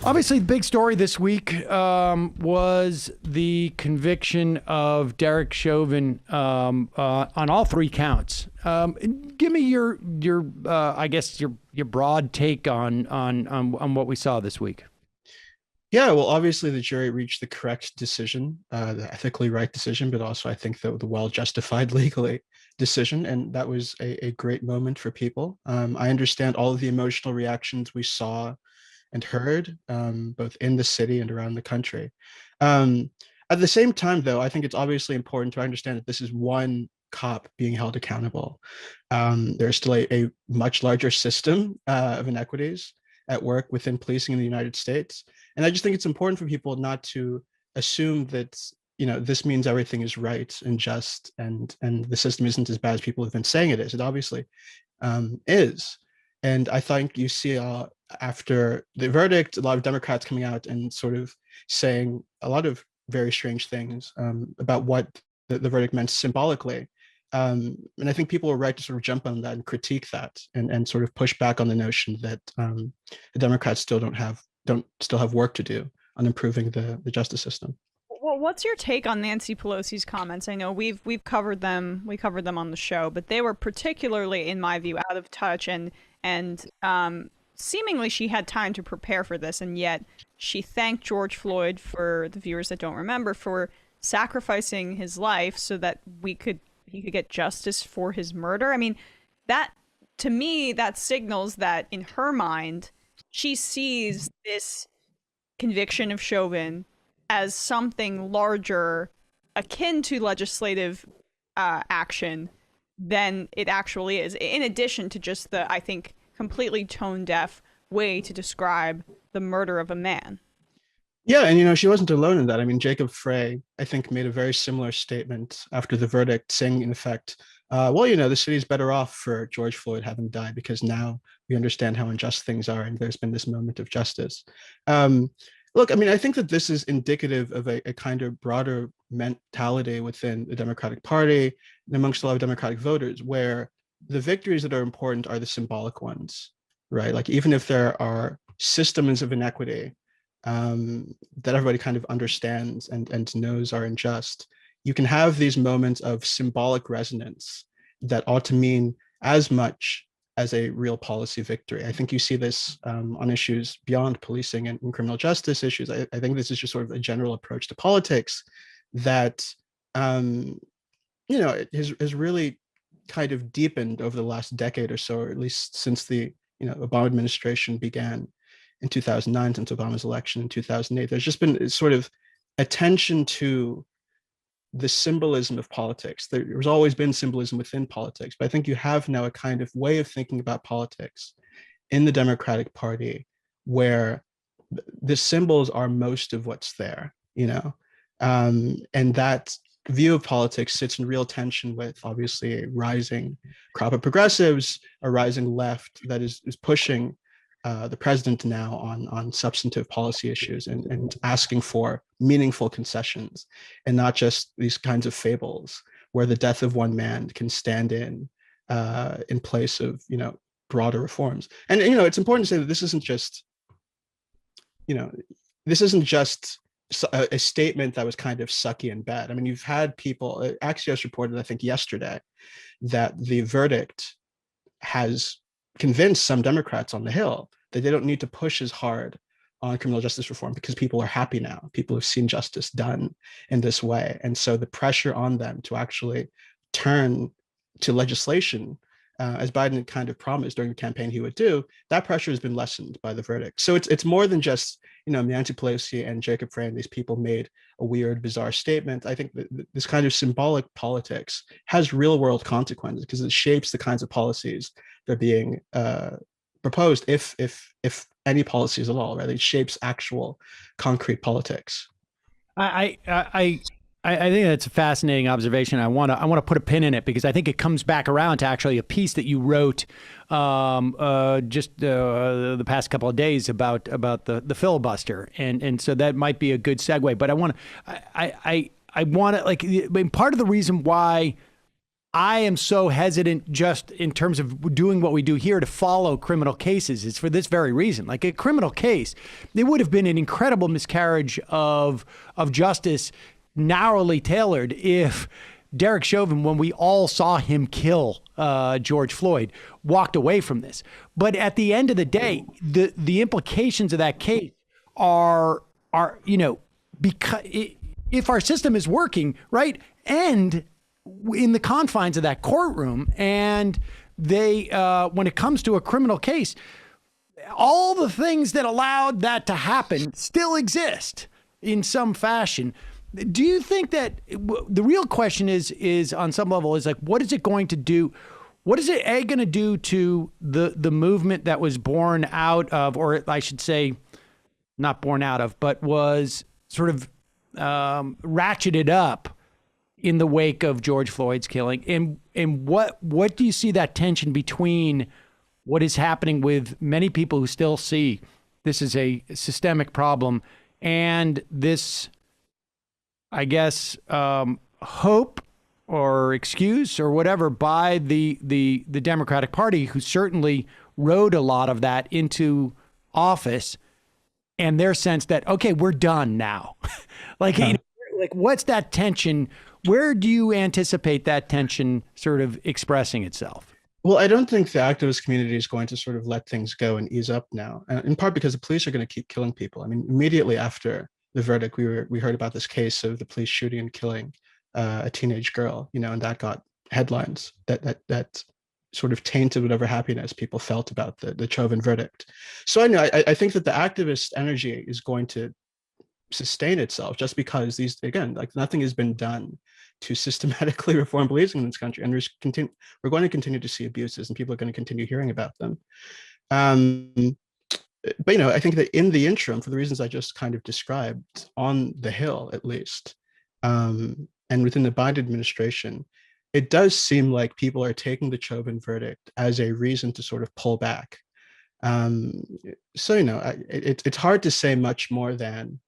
Obviously, the big story this week was the conviction of Derek Chauvin on all three counts. Give me your I guess your broad take on what we saw this week. Yeah, well, obviously the jury reached the correct decision, the ethically right decision, but also I think the well-justified legally decision, and that was a great moment for people. I understand all of the emotional reactions we saw and heard, both in the city and around the country. Um, at the same time, though, I think it's obviously important to understand that this is one cop being held accountable. There's still a much larger system of inequities at work within policing in the United States. And I just think it's important for people not to assume that this means everything is right and just and the system isn't as bad as people have been saying it is. It obviously is. And I think you see after the verdict, a lot of Democrats coming out and sort of saying a lot of very strange things about what the verdict meant symbolically. And I think people are right to sort of jump on that and critique that and sort of push back on the notion that the Democrats don't still have work to do on improving the justice system. Well, what's your take on Nancy Pelosi's comments? I know we've covered them. We covered them on the show, but they were particularly, in my view, out of touch and seemingly she had time to prepare for this, and yet she thanked George Floyd, for the viewers that don't remember, for sacrificing his life so that he could get justice for his murder. I mean, that to me that signals that in her mind she sees this conviction of Chauvin as something larger, akin to legislative action, than it actually is. In addition to just the, I think, completely tone deaf way to describe the murder of a man. Yeah, and she wasn't alone in that. I mean, Jacob Frey, I think, made a very similar statement after the verdict, saying, in effect, well, the city's better off for George Floyd having died because now we understand how unjust things are, and there's been this moment of justice. Look, I mean, I think that this is indicative of a kind of broader mentality within the Democratic Party and amongst a lot of Democratic voters, where the victories that are important are the symbolic ones, right? Like, even if there are systems of inequity that everybody kind of understands and knows are unjust, you can have these moments of symbolic resonance that ought to mean as much as a real policy victory. I think you see this on issues beyond policing and criminal justice issues. I think this is just sort of a general approach to politics that has really kind of deepened over the last decade or so, or at least since the Obama administration began in 2009, since Obama's election in 2008. There's just been sort of attention to the symbolism of politics. There's always been symbolism within politics, but I think you have now a kind of way of thinking about politics in the Democratic Party where the symbols are most of what's there, and that view of politics sits in real tension with obviously a rising crop of progressives, a rising left that is pushing the president now on substantive policy issues and asking for meaningful concessions and not just these kinds of fables where the death of one man can stand in place of broader reforms. And it's important to say that this isn't just a statement that was kind of sucky and bad. I mean, you've had people, Axios reported, I think yesterday, that the verdict has convinced some Democrats on the Hill that they don't need to push as hard on criminal justice reform because people are happy now. People have seen justice done in this way. And so the pressure on them to actually turn to legislation, as Biden kind of promised during the campaign he would do, that pressure has been lessened by the verdict. So it's more than just, Nancy Pelosi and Jacob Frey and these people made a weird, bizarre statement. I think that this kind of symbolic politics has real world consequences because it shapes the kinds of policies that are being proposed, if any policies at all, right? It shapes actual concrete politics. I think that's a fascinating observation. I want to put a pin in it because I think it comes back around to actually a piece that you wrote just the past couple of days about the filibuster, and so that might be a good segue. But I want to like part of the reason why I am so hesitant just in terms of doing what we do here to follow criminal cases. It's for this very reason. Like a criminal case, it would have been an incredible miscarriage of justice, narrowly tailored, if Derek Chauvin, when we all saw him kill George Floyd, walked away from this. But at the end of the day, the implications of that case are because if our system is working right and in the confines of that courtroom, and they when it comes to a criminal case, all the things that allowed that to happen still exist in some fashion. Do you think that the real question is on some level is like, what is it going to do? What is it going to do to the movement that was born out of, or I should say, not born out of, but was sort of ratcheted up in the wake of George Floyd's killing? And what do you see that tension between what is happening with many people who still see this is a systemic problem and this, I guess, hope or excuse or whatever by the Democratic Party, who certainly rode a lot of that into office, and their sense that, okay, we're done now. like what's that tension? Where do you anticipate that tension sort of expressing itself? Well, I don't think the activist community is going to sort of let things go and ease up now, in part because the police are going to keep killing people. I mean, immediately after the verdict, we heard about this case of the police shooting and killing a teenage girl, and that got headlines that sort of tainted whatever happiness people felt about the Chauvin verdict. So I think that the activist energy is going to sustain itself just because nothing has been done to systematically reform policing in this country, and we're going to continue to see abuses, and people are going to continue hearing about them. But I think that in the interim, for the reasons I just kind of described, on the Hill at least, and within the Biden administration, it does seem like people are taking the Chauvin verdict as a reason to sort of pull back. It's hard to say much more than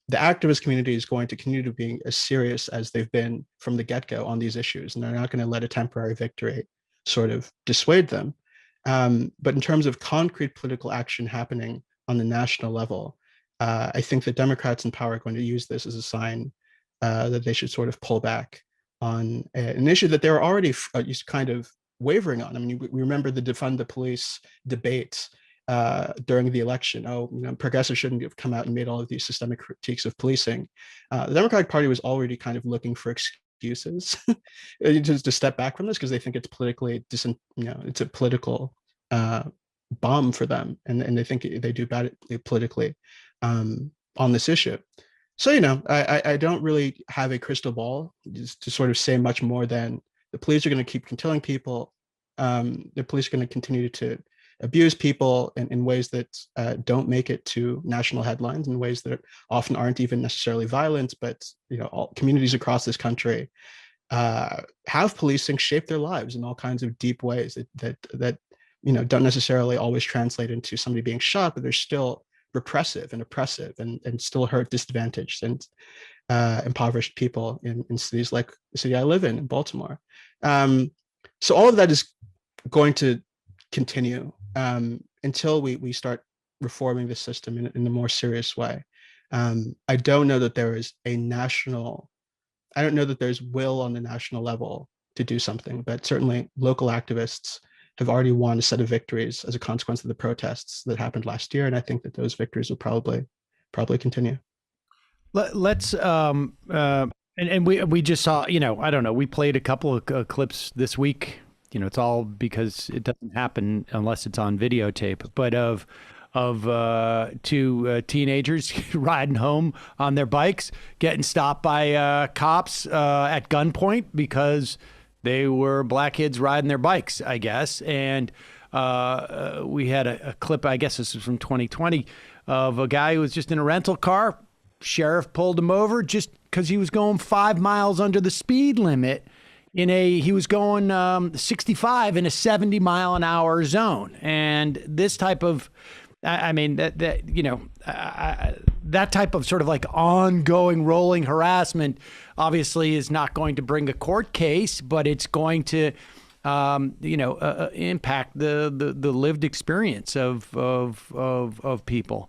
the activist community is going to continue to be as serious as they've been from the get-go on these issues, and they're not going to let a temporary victory sort of dissuade them. But in terms of concrete political action happening on the national level, I think that Democrats in power are going to use this as a sign that they should sort of pull back on an issue that they were already kind of wavering on. I mean, we remember the defund the police debate during the election. Progressives shouldn't have come out and made all of these systemic critiques of policing. The Democratic Party was already kind of looking for excuses to step back from this because they think it's politically it's a political bomb for them, and they think they do badly politically on this issue. So I don't really have a crystal ball just to sort of say much more than the police are going to keep killing people. The police are going to continue to abuse people in ways that don't make it to national headlines, in ways that often aren't even necessarily violent, but all communities across this country have policing shape their lives in all kinds of deep ways that don't necessarily always translate into somebody being shot, but they're still repressive and oppressive and still hurt disadvantaged and impoverished people in cities like the city I live in Baltimore. So all of that is going to continue until we start reforming the system in a more serious way. I don't know that there's will on the national level to do something, but certainly local activists have already won a set of victories as a consequence of the protests that happened last year, and I think that those victories will probably continue. Let's and we just saw, I don't know, we played a couple of clips this week. It's all because it doesn't happen unless it's on videotape, but of two teenagers riding home on their bikes, getting stopped by cops at gunpoint because they were black kids riding their bikes, I guess. And we had a clip, I guess this was from 2020, of a guy who was just in a rental car. Sheriff pulled him over just because he was going 5 miles under the speed limit. He was going 65 in a 70 mile an hour zone. And this type of, I mean, that that type of sort of like ongoing rolling harassment obviously is not going to bring a court case, but it's going to impact the lived experience of people.